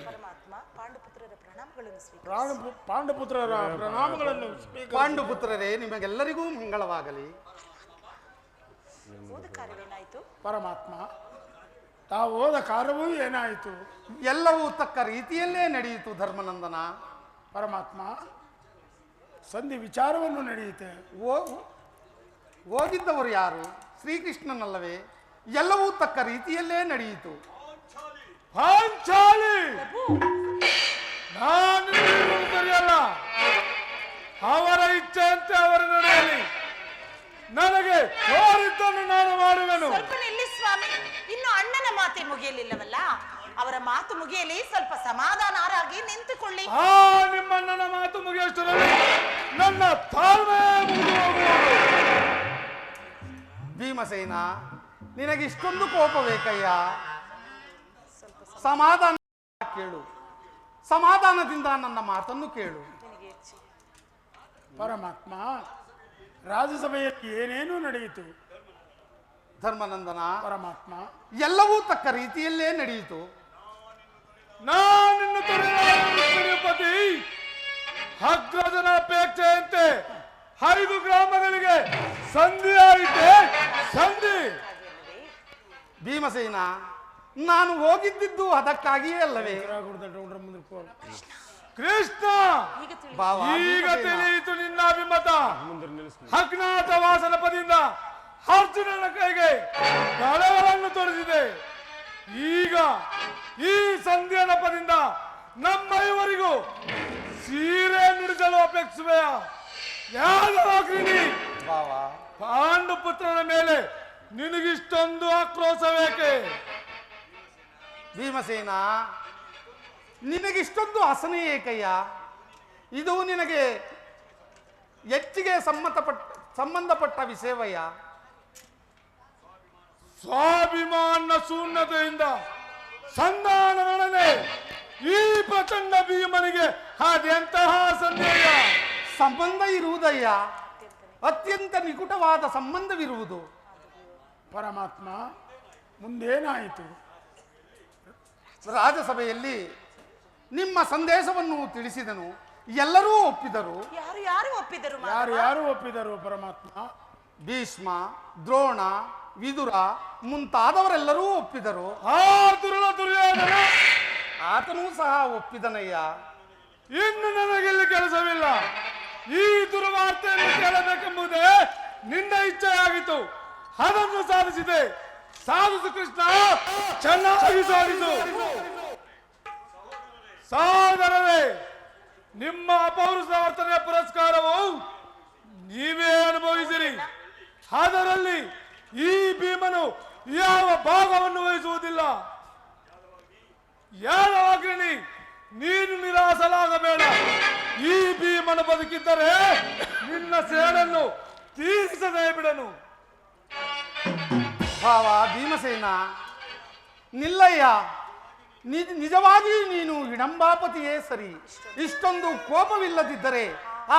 ಪರಮಾತ್ಮ ಪಾಂಡುಪುತ್ರರ ಪ್ರಣಾಮಗಳನ್ನು ಸ್ವೀಕರಿಸಿ. ಪಾಂಡುಪುತ್ರರ ಪ್ರಣಾಮಗಳನ್ನು ಪಾಂಡುಪುತ್ರರೇ, ನಿಮಗೆಲ್ಲರಿಗೂ ಮಂಗಳವಾಗಲಿ. ಓದ ಕಾರ್ಯವೇನಾಯಿತು? ಪರಮಾತ್ಮ, ತಾವು ಹೋದ ಕಾರ್ಯವೂ ಏನಾಯಿತು? ಎಲ್ಲವೂ ತಕ್ಕ ರೀತಿಯಲ್ಲೇ ನಡೆಯಿತು ಧರ್ಮನಂದನ. ಪರಮಾತ್ಮ, ಸಂಧಿ ವಿಚಾರವನ್ನು ನಡೆಯುತ್ತೆ. ಹೋಗಿದ್ದವರು ಯಾರು? ಶ್ರೀಕೃಷ್ಣನಲ್ಲವೇ? ಎಲ್ಲವೂ ತಕ್ಕ ರೀತಿಯಲ್ಲೇ ನಡೆಯಿತು. ಪಾಂಚಾಲಿ, ನಾನು ಸರಿಯಲ್ಲ. ಅವರ ಇಚ್ಛೆಯಂತೆ ಅವರು ನಡೆಯಲಿ. ನನಗೆ ತೋರಿದ್ದನ್ನು ನಾನು ಮಾಡುವೆನು. ಸ್ವಲ್ಪ ನಿಲ್ಲಿ ಸ್ವಾಮಿ, ಇನ್ನು ಅಣ್ಣನ ಮಾತೆ ಮುಗಿಯಲಿಲ್ಲವಲ್ಲ. ಅವರ ಮಾತು ಮುಗಿಯಲಿ, ಸ್ವಲ್ಪ ಸಮಾಧಾನರಾಗಿ ನಿಂತುಕೊಳ್ಳಿ. ನಿಮ್ಮ ಅಣ್ಣನ ಮಾತು ಮುಗಿಯಷ್ಟರಲ್ಲಿ ನನ್ನ ತಾಳ್ಮೆ ಮುಗಿದು ಹೋಗುವುದು. ಭೀಮಸೇನ, ನಿನಗೆ ಇಷ್ಟೊಂದು ಕೋಪ ಬೇಕಯ್ಯ? ಸಮಾಧಾನ ಕೇಳು, ಸಮಾಧಾನದಿಂದ ನನ್ನ ಮಾತನ್ನು ಕೇಳು. ಪರಮಾತ್ಮ, ರಾಜ್ಯಸಭೆಯಲ್ಲಿ ಏನೇನು ನಡೆಯಿತು? ಧರ್ಮನಂದನ, ಪರಮಾತ್ಮ, ಎಲ್ಲವೂ ತಕ್ಕ ರೀತಿಯಲ್ಲೇ ನಡೆಯಿತು. ನಾನು ಪತಿ ಅಗ್ರಜನ ಅಪೇಕ್ಷೆಯಂತೆ 5 ಗ್ರಾಮಗಳಿಗೆ ಸಂಧಿ ಆಯಿತೆ. ಸಂಧಿ ಭೀಮಸೇನ, ನಾನು ಹೋಗಿದ್ದಿದ್ದು ಅದಕ್ಕಾಗಿಯೇ ಅಲ್ಲವೇ? ಕೃಷ್ಣ, ಭಾವ, ಈಗ ಭೀಮಸೇನ, ತಿಳಿಯಿತು ನಿನ್ನ ಅಭಿಮತ. ಅಜ್ಞಾತವಾಸನ ಪದಿಂದ ಅರ್ಜುನನ ಕೈಗೆ ಗಳೆಗಳನ್ನು ತೋರಿಸಿದೆ. ಈಗ ಈ ಸಂಧಿಯ ನೆಪದಿಂದ ನಮ್ಮ ಇವರಿಗೂ ಸೀರೆ ನುಡಿಸಲು ಅಪೇಕ್ಷಿಸುವೆಯ? ಯಾವಾಗ್ರಿ ಭಾವ, ಪಾಂಡುಪುತ್ರನ ಮೇಲೆ ನಿನಗಿಷ್ಟೊಂದು ಆಕ್ರೋಶವೇಕೆ? ಭೀಮಸೇನ, ನಿನಗಿಷ್ಟೊಂದು ಹಸನೆ ಏಕಯ್ಯ? ಇದು ನಿನಗೆ ಹೆಚ್ಚಿಗೆ ಸಂಬಂಧಪಟ್ಟ ವಿಷಯವಯ್ಯ. ಸ್ವಾಭಿಮಾನ ಶೂನ್ಯತೆಯಿಂದ ಸಂಧಾನವೇ ಈ ಪ್ರಚಂಡ ಭೀಮನಿಗೆ ಅದೆಂತಹ ಸಂದೇಹ? ಸಂಬಂಧ ಇರುವುದಯ್ಯ, ಅತ್ಯಂತ ನಿಕಟವಾದ ಸಂಬಂಧವಿರುವುದು. ಪರಮಾತ್ಮ, ಮುಂದೇನಾಯಿತು? ರಾಜಸಭೆಯಲ್ಲಿ ನಿಮ್ಮ ಸಂದೇಶವನ್ನು ತಿಳಿಸಿದನು. ಎಲ್ಲರೂ ಒಪ್ಪಿದರು. ಯಾರು ಯಾರು ಒಪ್ಪಿದರು? ಯಾರು ಒಪ್ಪಿದರು? ಪರಮಾತ್ಮ, ಭೀಷ್ಮ, ದ್ರೋಣ, ವಿದುರ ಮುಂತಾದವರೆಲ್ಲರೂ ಒಪ್ಪಿದರು. ದುರ್ಯೋಧನ ಆತನೂ ಸಹ ಒಪ್ಪಿದನಯ್ಯ. ಇನ್ನು ನನಗೆಲ್ಲಿ ಕೆಲಸವಿಲ್ಲ. ಈ ದುರ್ವಾರ್ತೆಯನ್ನು ಕೇಳಬೇಕೆಂಬುದೇ ನಿನ್ನ ಇಚ್ಛೆಯಾಗಿತ್ತು. ಅದನ್ನು ಸಾಧಿಸಿದೆ. ಸಾಧಿಸು ಕೃಷ್ಣ, ಚೆನ್ನಾಗಿ ಸಾಧಿಸು. ಸಾಧನವೇ, ನಿಮ್ಮ ಅಪೌರುಷ ವರ್ತನೆಯ ಪುರಸ್ಕಾರವು ನೀವೇ ಅನುಭವಿಸಿರಿ. ಅದರಲ್ಲಿ ಈ ಭೀಮನು ಯಾವ ಭಾಗವನ್ನು ವಹಿಸುವುದಿಲ್ಲ. ಯಾವಾಗ್ರಿ ನೀನು ನಿರಾಸಲಾಗಬೇಡ. ಈ ಭೀಮನು ಬದುಕಿದ್ದರೆ ನಿನ್ನ ಸೇಡನ್ನು ತೀರಿಸದೇ ಬಿಡನು. ಭಾವ ಭೀಮಸೇನ, ನಿಲ್ಲಯ್ಯ. ನಿಜವಾಗಿ ನೀನು ಹಿಡಂಬಾಪತಿಯೇ ಸರಿ. ಇಷ್ಟೊಂದು ಕೋಪವಿಲ್ಲದಿದ್ದರೆ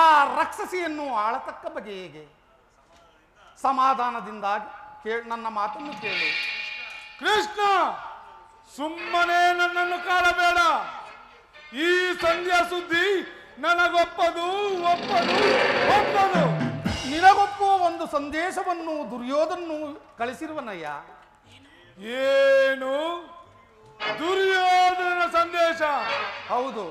ಆ ರಾಕ್ಷಸಿಯನ್ನು ಆಳತಕ್ಕ ಬಗೆ ಹೇಗೆ? ಸಮಾಧಾನದಿಂದ ನನ್ನ ಮಾತನ್ನು ಕೇಳು. ಕೃಷ್ಣ, ಸುಮ್ಮನೆ ನನ್ನನ್ನು ಕಾಳಬೇಡ. ಈ ಸಂಧ್ಯಾ ಸುದ್ದಿ ನನಗೊಪ್ಪದು. ನಿನಗೊಪ್ಪುವ ಒಂದು ಸಂದೇಶವನ್ನು ದುರ್ಯೋಧನನು ಕಳಿಸಿರುವನಯ್ಯ. ಏನು? ದುರ್ಯೋಧನ ಸಂದೇಶ? ಹೌದು.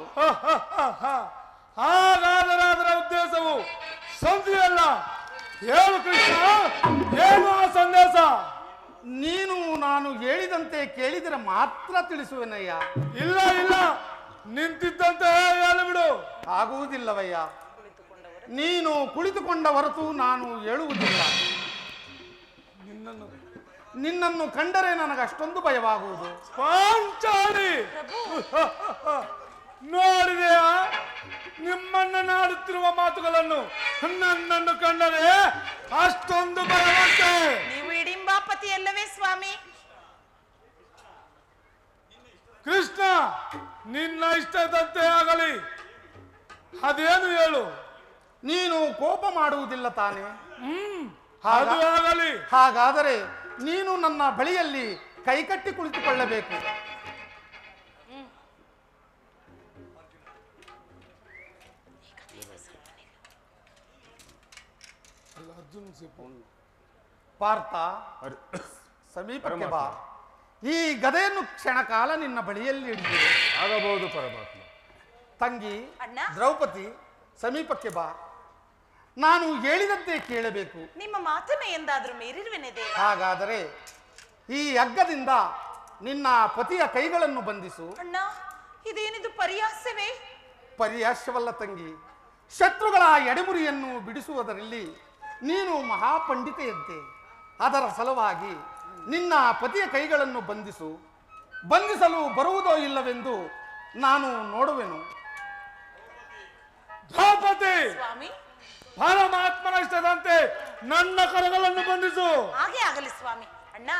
ಹಾಗಾದರೆ ಅದರ ಉದ್ದೇಶವು ಸಂಧಿಯಲ್ಲ. ಹೇಳು ಕೃಷ್ಣ, ಏನು ಆ ಸಂದೇಶ? ನೀನು ನಾನು ಹೇಳಿದಂತೆ ಕೇಳಿದರೆ ಮಾತ್ರ ತಿಳಿಸುವೆನಯ್ಯ. ಇಲ್ಲ, ನಿಂತಿದ್ದಂತೆ ಹೇಳಿಬಿಡು. ಆಗುವುದಿಲ್ಲವಯ್ಯ. ನೀನು ಕುಳಿತುಕೊಂಡ ಹೊರತು ನಾನು ಹೇಳುವುದಿಲ್ಲ. ನಿನ್ನನ್ನು ಕಂಡರೆ ನನಗಷ್ಟೊಂದು ಭಯವಾಗುವುದು. ಪಾಂಚಾಲಿ, ನೋಡಿದೆಯಾ ನಿಮ್ಮನ್ನ ನಾಡುತ್ತಿರುವ ಮಾತುಗಳನ್ನು? ನನ್ನನ್ನು ಕಂಡರೆ ಅಷ್ಟೊಂದು ಭಯವಂತೆ? ನೀವು ಇಡಿಂಬಾಪತಿ ಅಲ್ಲವೇ ಸ್ವಾಮಿ? ಕೃಷ್ಣ, ನಿನ್ನ ಇಷ್ಟದಂತೆ ಆಗಲಿ. ಅದೇನು ಹೇಳು? ನೀನು ಕೋಪ ಮಾಡುವುದಿಲ್ಲ ತಾನೆ? ಅದು ಆಗಲಿ. ಹಾಗಾದರೆ ನೀನು ನನ್ನ ಬಳಿಯಲ್ಲಿ ಕೈಕಟ್ಟಿ ಕುಳಿತುಕೊಳ್ಳಬೇಕು. ಪಾರ್ಥ, ಸಮೀಪಕ್ಕೆ ಬಾ. ಈ ಗದೆಯನ್ನು ಕ್ಷಣ ಕಾಲ ನಿನ್ನ ಬಳಿಯಲ್ಲಿ ಹಿಡಿದಿದೆ. ಆಗಬಹುದು ಪರಮಾತ್ಮ. ತಂಗಿ ಅಣ್ಣ. ದ್ರೌಪದಿ, ಸಮೀಪಕ್ಕೆ ಬಾ. ನಾನು ಹೇಳಿದಂತೆ ಕೇಳಬೇಕು. ನಿಮ್ಮ ಮಾತನ್ನು ಎಂದಾದ್ರೂ ಮೀರಿರುವೆನೆ ದೇವ. ಹಾಗಾದರೆ ಈ ಹಗ್ಗದಿಂದ ನಿನ್ನ ಪತಿಯ ಕೈಗಳನ್ನು ಬಂಧಿಸು. ಅಣ್ಣ, ಇದೇನಿದು ಪರ್ಯಾಸವೇ? ಪರ್ಯಾಸವಲ್ಲ ತಂಗಿ, ಶತ್ರುಗಳ ಎಡೆಮುರಿಯನ್ನು ಬಿಡಿಸುವುದರಲ್ಲಿ ನೀನು ಮಹಾಪಂಡಿತೆಯಂತೆ. ಅದರ ಸಲುವಾಗಿ ನಿನ್ನ ಪತಿಯ ಕೈಗಳನ್ನು ಬಂಧಿಸು. ಬಂಧಿಸಲು ಬರುವುದೋ ಇಲ್ಲವೆಂದು ನಾನು ನೋಡುವೆನು. ದ್ರೌಪದಿ, ಸ್ವಾಮಿ, ಪರಮಾತ್ಮನ ಇಷ್ಟದಂತೆ ನನ್ನ ಕರಗಳನ್ನು ಬಂಧಿಸು. ಹಾಗೆ ಆಗಲಿ ಸ್ವಾಮಿ. ಅಣ್ಣ,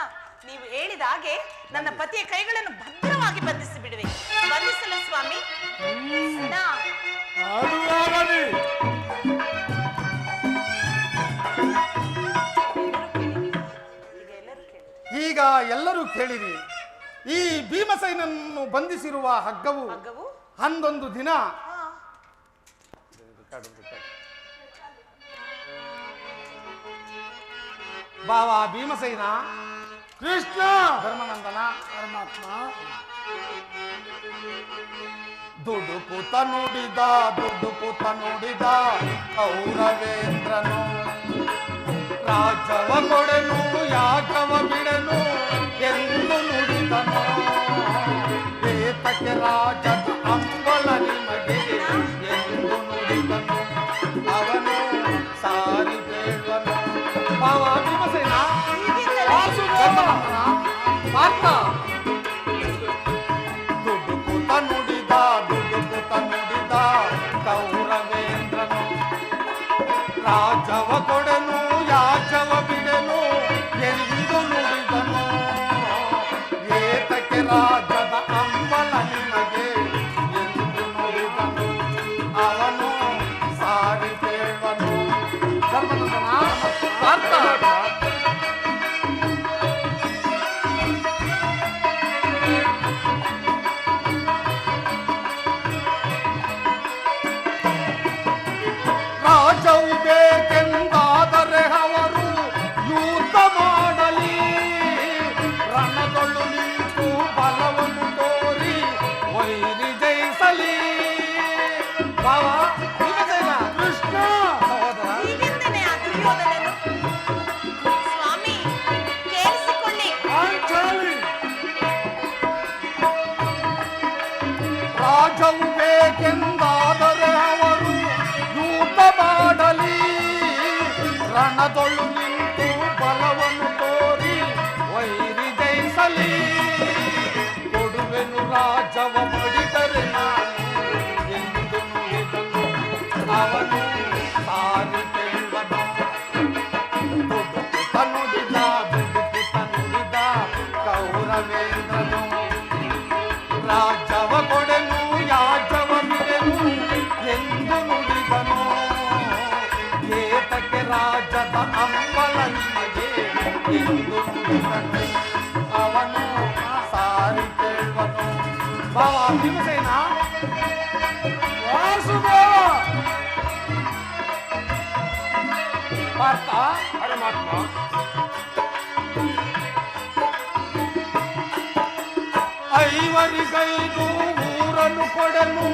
ನೀವು ಹೇಳಿದ ಹಾಗೆ ನನ್ನ ಪತಿಯ ಕೈಗಳನ್ನು ಭದ್ರವಾಗಿ ಬಂಧಿಸಿ ಬಿಡುವೆ. ಬಂಧಿಸಲ ಸ್ವಾಮಿ. ಅಣ್ಣ, ಅದು ಆಗಲಿ. ಈಗ ಎಲ್ಲರೂ ಕೇಳಿರಿ. ಈ ಭೀಮಸೇನನ್ನು ಬಂಧಿಸಿರುವ ಹಗ್ಗವು ಹಗ್ಗವು ಅಂದೊಂದು ದಿನ ಬಾವ ಭೀಮಸೇನ, ಕೃಷ್ಣ, ಧರ್ಮನಂದನ, ಪರಮಾತ್ಮ, ದುಡುಕುತ ನುಡಿದ ಕೌರವೇಂದ್ರನು, ರಾಜವ ಕೊಡೆನು ಯಾಜವ ಬಿಡೆನು ಎಂದು ನುಡಿದನು. ಏತಕ್ಕೆ ರಾಜದ ಅಂಬಲ ನಿಮಗೆ ಎಂದು ನುಡಿದನು. ಅವನು ಸಾರಿ ಬೇಡನು. ಬಾವ ಭೀಮಸೇನ, ಧರ್ಮನಂದನ, ಪಾರ್ಥ, ದುಡುಕುತ ನುಡಿದ ಕೌರವೇಂದ್ರನು, ರಾಜವ ಕೊಡೆನು ಯಾಜವ ಬಿಡೆನು ಎಂದು ನುಡಿದನು. ಏತಕ್ಕೆ ರಾಜದ ಅಂಬಲ ನಿಮಗೆ ಎಂದು ನುಡಿದನು. ಅವನು ಸಾರಿ ಬೇಡನು. ಧರ್ಮನಂದನ, ಪಾರ್ಥ, ರಾಜವು ಬೇಕೆಂದಾದರೆ ಅವರು ಯುದ್ಧ ಮಾಡಲಿ. ರಣದೊಳು ನಿಂತು ಬಲವನ್ನು ತೋರಿ ವೈರಿ ಜಯಿಸಲಿ. ಬಾವ ಭೀಮಸೇನ, ಕೃಷ್ಣ, ಸಹೋದರ, ಹೀಗೆಂದನೇ ಆ ದುರ್ಯೋಧನನು. ಸ್ವಾಮಿ, ಕೇಳಿಸಿಕೊಳ್ಳಿ. ಪಾಂಚಾಲಿ, ರಾಜವು ಬೇಕೆಂದಾದರೆ ಅವರು ಯುದ್ಧ ಮಾಡಲಿ. ರಣದೊಳು ನಿಂತು ಬಲವನ್ನು ತೋರಿ ವೈರಿ ಜಯಿಸಲಿ. ಕೊಡುವೆನು ರಾಜವ ಮಡಿದರೆ ನಾನು ಎಂದು ನುಡಿದನು. ಅವನು ಸಾರಿ ಕೇಳುವನು. ದುಡುಕುತ ನುಡಿದ ಕೌರವೇಂದ್ರನು, ರಾಜವ ಕೊಡೆನು ಯಾಜವ ಬಿಡೆನು ಎಂದು ನುಡಿದನು. ಏತಕ್ಕೆ ರಾಜದ ಅಂಬಲ ನಿಮಗೆ ಎಂದು ನುಡಿದನು. ಅವನು ಸಾರಿ ಕೇಳುವನು. ಬಾವ ಭೀಮಸೇನ, ವಾಸುದೇವ, ಪಾರ್ಥ, ಪರಮಾತ್ಮ, ಐವರಿಗೈದು ಊರನ್ನು ಕೊಡನು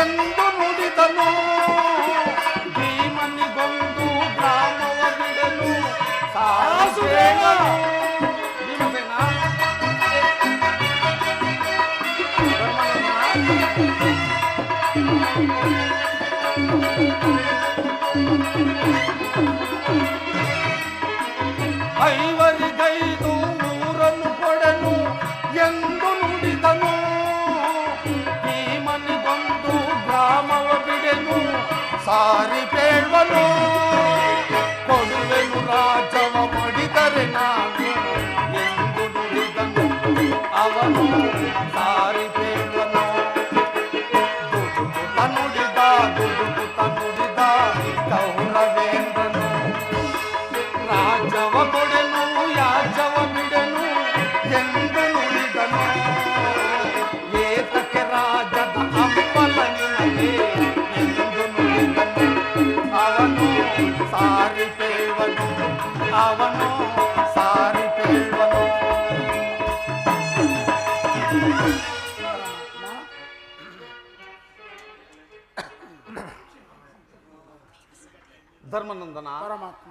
ಎಂದು ನುಡಿದನು. ಭೀಮನಿಗೊಂದು ಗ್ರಾಮವ ಬಿಡಲು ಸಾಸುವೇನ. ಭೀಮಸೇನ, ಐವರಿಗೈದು ಊರನ್ನು ಕೊಡನು ಎಂದು ನುಡಿದನು. ಭೀಮನಿಗೊಂದು ಗ್ರಾಮವ ಬಿಡೆನು ಸಾರಿ ಬೇಡ್ವನು. ಕೊಡುವೆನು ರಾಜವ ಮಡಿದರೆ ನಾನು ಎಂದು ನುಡಿದನು. ಅವನು ಸಾರಿ ಬೇಡ್ವನು. ದುಡುಕುತ ನುಡಿದ ರಾಜವ ಕೊಡೆನು ಯಾಜವ ಬಿಡೆನು ಎಂದು ಧರ್ಮನಂದನ, ಪರಮಾತ್ಮ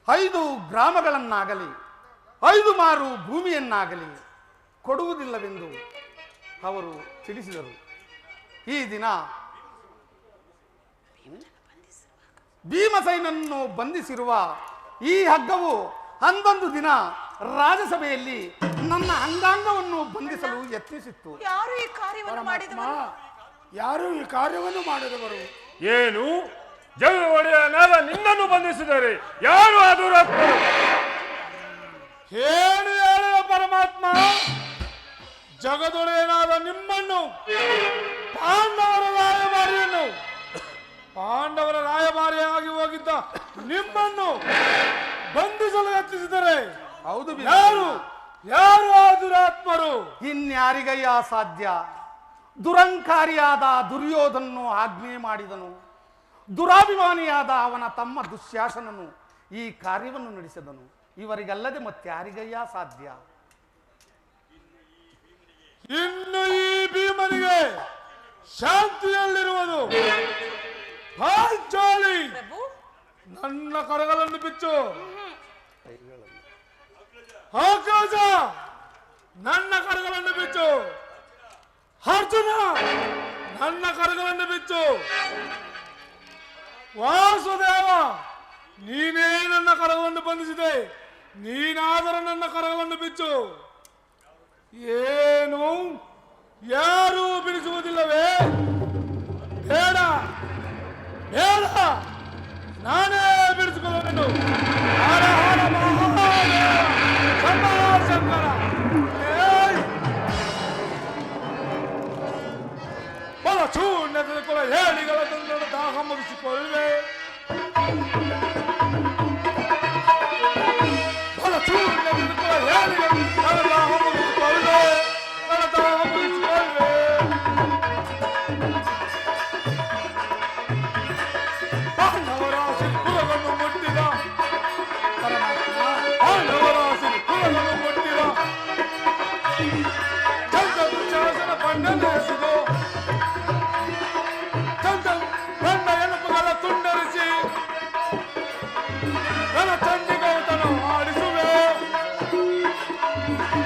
5 ಗ್ರಾಮಗಳನ್ನಾಗಲಿ 5 ಮಾರು ಭೂಮಿಯನ್ನಾಗಲಿ ಕೊಡುವುದಿಲ್ಲವೆಂದು ಅವರು ತಿಳಿಸಿದರು. ಈ ದಿನ ಭೀಮಸೇನನ್ನು ಬಂಧಿಸಿರುವ ಈ ಹಗ್ಗವು ಅಂದೊಂದು ದಿನ ರಾಜಸಭೆಯಲ್ಲಿ ನನ್ನ ಅಂಗಾಂಗವನ್ನು ಬಂಧಿಸಲು ಯತ್ನಿಸಿತ್ತು. ಯಾರು ಈ ಕಾರ್ಯವನ್ನು ಪರಮಾತ್ಮ ಮಾಡಿದವರು? ಯಾರು ಈ ಕಾರ್ಯವನ್ನು ಮಾಡಿದವರು? ಏನು ಜಗ ಒಡೆಯನಾದ ನಿನ್ನನ್ನು ಬಂಧಿಸಿದರೆ ಯಾರು ಆ ದುರಾತ್ಮರು? ಏನು ಹೇಳುವ ಪರಮಾತ್ಮ? ಜಗದೊಡೆಯನಾದ ನಿಮ್ಮನ್ನು ಪಾಂಡವರ ರಾಯಭಾರಿಯಾಗಿ ಹೋಗಿದ್ದ ನಿಮ್ಮನ್ನು ಬಂಧಿಸಲು ಯತ್ನಿಸಿದರೆ ಹೌದು, ಯಾರು ಆ ದುರಾತ್ಮರು? ಇನ್ಯಾರಿಗಯ್ಯ ಸಾಧ್ಯ? ದುರಂಕಾರಿಯಾದ ದುರ್ಯೋಧನನು ಆಜ್ಞೆ ಮಾಡಿದನು. ದುರಾಭಿಮಾನಿಯಾದ ಅವನ ತಮ್ಮ ದುಶ್ಯಾಸನನು ಈ ಕಾರ್ಯವನ್ನು ನಡೆಸಿದನು. ಇವರಿಗಲ್ಲದೆ ಮತ್ತಾರಿಗಯ್ಯ ಸಾಧ್ಯ? ಇನ್ನು ಈ ಭೀಮನಿಗೆ ಶಾಂತಿಯಲ್ಲಿರುವುದು ಪಾಂಚಾಲಿ. ಪ್ರಭು, ನನ್ನ ಕರಗಳನ್ನು ಬಿಚ್ಚು. ಆಕಾಶ, ನನ್ನ ಕರಗಳನ್ನು ಬಿಚ್ಚು. ಅರ್ಜುನ, ನನ್ನ ಕರಗಳನ್ನು ಬಿಚ್ಚು. ವಾಸುದೇವ, ನೀನೇ ನನ್ನ ಕರಗಳನ್ನು ಬಂಧಿಸಿದೆ. ನೀನಾದರೂ ನನ್ನ ಕರಗಳನ್ನು ಬಿಚ್ಚು. ಏನು ಯಾರೂ ಬಿಡಿಸುವುದಿಲ್ಲವೇ? ಬೇಡ ಬೇಡ, ನಾನೇ ಬಿಡಿಸಿಕೊಳ್ಳಬೇಕು. ಹರ ಹರ ಮಹಾದೇವ, ಶಂಭೋ ಶಂಕರ. ಬಲ ಶೂನ್ಯದ ಕುಲ ಹೇಳಿಗಳ ತಂದನ್ನು ದಾಹ ಮುಗಿಸಿಕೊಳ್ಳುವೆ. ಬಲ ಶೂನ್ಯದ ಕುಲ ಹೇಳಿಗಳ ನನ್ನ ದಾಹ ಮುಗಿಸಿಕೊಳ್ಳುವೆ. ನನ್ನ ದಾಹ ಮುಗಿಸಿಕೊಳ್ಳುವೆ. ಪಾಂಡವರ ಕುಲವನ್ನು ಮುಟ್ಟಿದ ಪಾಂಡವರ ಕುಲವನ್ನು ಮುಟ್ಟಿದ ಚಂದ ದುಶ್ಯಾಸನ ಪಂಡನೆಸಿದು ಚಂದ ನನ್ನ ಎಲುಬುಗಳ ತುಂಡರಿಸಿ ನನ್ನ ಚಂಡಿಗೌತನ ಮಾಡಿಸುವೆ.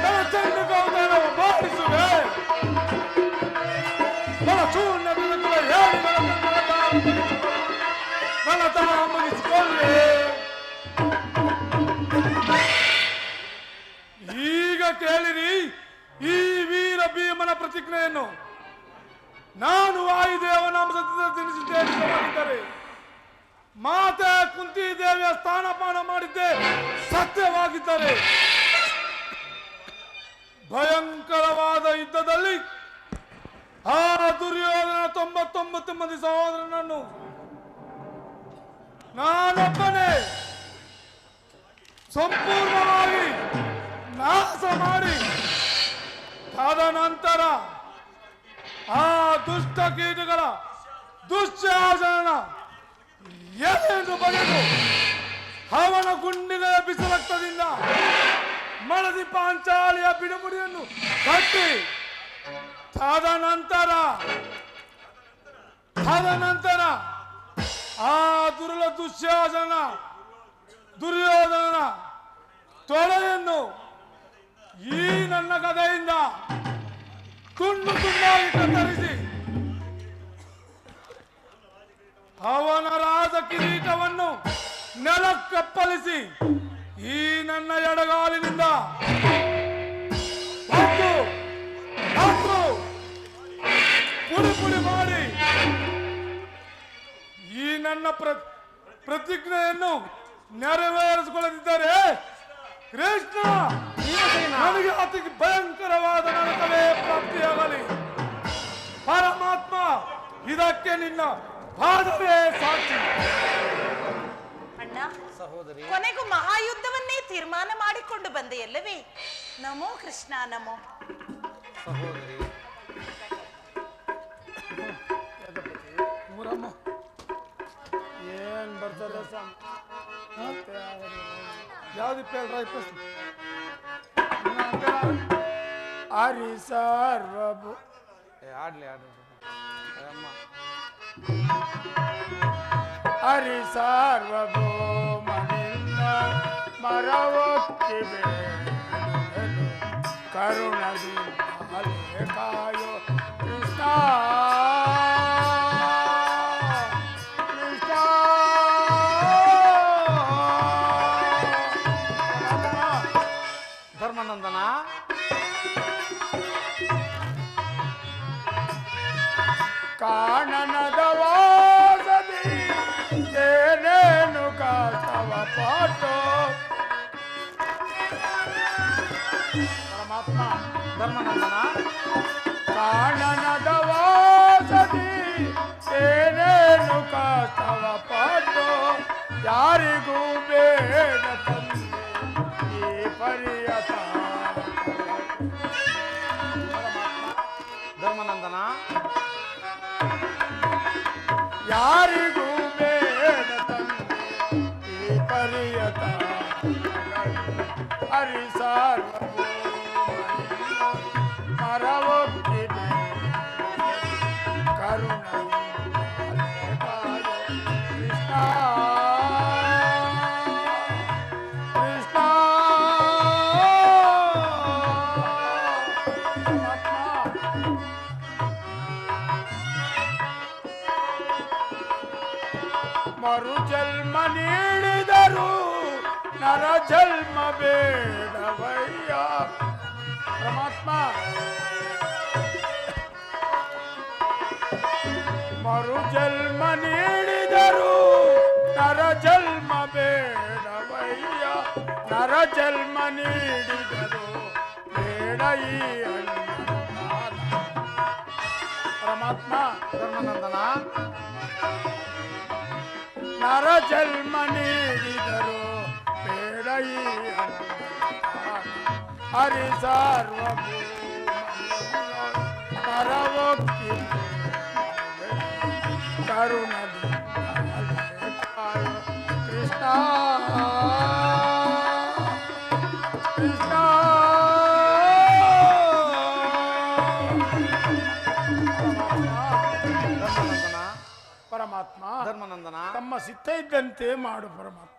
ನನ್ನ ಚಂಡಿಗೌತನ ಮಾಡಿಸುವೆ. ನನ್ನ ಶೂನ್ಯ ಕುಲ ಹೇಳಿಗಳ ನನ್ನ ದಾಹ ಮುಗಿಸಿಕೊಳ್ಳೆ. ಈಗ ಕೇಳಿರಿ ಈ ವೀರ ಭೀಮನ ಪ್ರತಿಜ್ಞೆಯನ್ನು. ನಾನು ವಾಯುದೇವ ನಾಮದಿಂದ ತಿಳಿಸಿದ್ದೇನೆ. ಮಾತೆ ಕುಂತಿ ದೇವಿಯ ಸ್ಥಾನಪಾನ ಮಾಡಿದ್ದೆ ಸತ್ಯವಾಗಿದ್ದರೆ ಭಯಂಕರವಾದ ಯುದ್ಧದಲ್ಲಿ ಆ ದುರ್ಯೋಧನ 99 ಮಂದಿ ಸಹೋದರನನ್ನು ನಾನೊಬ್ಬನೇ ಸಂಪೂರ್ಣವಾಗಿ ನಾಶ ಮಾಡಿ ತದನಂತರ ಆ ದುಷ್ಟ ಕೀಟಗಳ ದುಶ್ಯಾಸನ ಎದೆಯನ್ನು ಬಗೆದು ಅವನ ಗುಂಡಿಗಳ ಬಿಸಿರಕ್ತದಿಂದ ಮಳದಿ ಪಾಂಚಾಲಿಯ ಬಿಡುಮುಡಿಯನ್ನು ಕಟ್ಟಿ ತದನಂತರ ಆ ದುರ್ಲ ದುಶ್ಯಾಸನ ದುರ್ಯೋಧನನ ತೊಳೆಯನ್ನು ಈ ನನ್ನ ಗದೆಯಿಂದ ತುಂಡು ತುಂಡಾಗಿ ಕತ್ತರಿಸಿ ಅವನ ರಾಜ ಕಿರೀಟವನ್ನು ನೆಲಕ್ಕಪ್ಪಲಿಸಿ ಈ ನನ್ನ ಎಡಗಾಲಿನಿಂದ ಪುಡಿ ಪುಡಿ ಮಾಡಿ ಈ ನನ್ನ ಪ್ರತಿಜ್ಞೆಯನ್ನು ನೆರವೇರಿಸಿಕೊಳ್ಳದಿದ್ದರೆ ಕೃಷ್ಣ ನನಗೆ ಅತಿ ಭಯಂಕರವಾದ ನರಕವೇ ಪ್ರಾಪ್ತಿಯಾಗಲಿ. ಪರಮಾತ್ಮ, ಇದಕ್ಕೆ ನಿನ್ನ ಪಾದವೇ ಸಾಕ್ಷಿ. ಅಣ್ಣ, ಕೊನೆಗೂ ಮಹಾಯುದ್ಧವನ್ನೇ ತೀರ್ಮಾನ ಮಾಡಿಕೊಂಡು ಬಂದೆಯಲ್ಲವೇ? ನಮೋ ಕೃಷ್ಣ, ನಮೋ. ಸಹೋದರಿ, ಮೂರಮ್ಮ ಏನ್ ಬರ್ತದೆ ಯಾವ್ದಿಪ್ಪ ಹರಿ ಸರ್ವಭೂ ಆಡ್ಲಿ ಆಡ್ಲಿ ಅಮ್ಮ ಹರಿ ಸಾರ್ವಭೌಮನಿಂದ ಮರವೊತ್ತಿ ಬೇಡಲು ಕರುಣದಿ ಅಲೆ ಕಾಯೋ ಕೃಷ್ಣ ಕೃಷ್ಣ ಧರ್ಮನಂದನ ಕಾನನದ ವಾಸದಿ ಏನೇನು ಕಾತವ ಪಾಟೋ ಪರಮಾತ್ಮ ಧರ್ಮನಂದನ ಕಾನನದ ವಾಸದಿ ಏನೇನು ಕಾತವ ಪಾಟೋ ಯಾರಿಗೂ ಬೇಡ ತಂದೆ ಈ ಪರಿಯತ ಧರ್ಮನಂದನ ಯಾರಿಗೂ ಬೇಡ ತಂದೆ ಈ ಪರಿಯತ ಹರಿ ಸಾರ್ವಭೌಮನಿಂದ ಮರವೊತ್ತಿದೆ ಕರುಣದಿಂದ ಅಲೆ ಕಾಯೋ ಕೃಷ್ಣ ಕೃಷ್ಣ ಮರು ಜನ್ಮ ನೀಡಿದರು ನರ ಜನ್ಮ ಬೇಡವಯ್ಯ ಪರಮಾತ್ಮ ಮರು ಜನ್ಮ ನೀಡಿದರು ನರ ಜನ್ಮ ಬೇಡವಯ್ಯ ನರ ಜನ್ಮ ನೀಡಿದರು ಬೇಡ ಈ ಅಣ್ಣನ ಪರಮಾತ್ಮ ಧರ್ಮನಂದನ ನರ ಜನ್ಮ ನೀಡಿದರು ಬೇಡ ಈ ಹರಿ ಸಾರ್ವಭೌಮ ಮರವೊಕ್ಕಿ ಕರುಣದಿ ಕೃಷ್ಣ ಕೃಷ್ಣ ಧರ್ಮನಂದನ ಪರಮಾತ್ಮ ಧರ್ಮನಂದನ ತಮ್ಮ ಸಿದ್ಧ ಇದ್ದಂತೆ ಮಾಡು ಪರಮಾತ್ಮ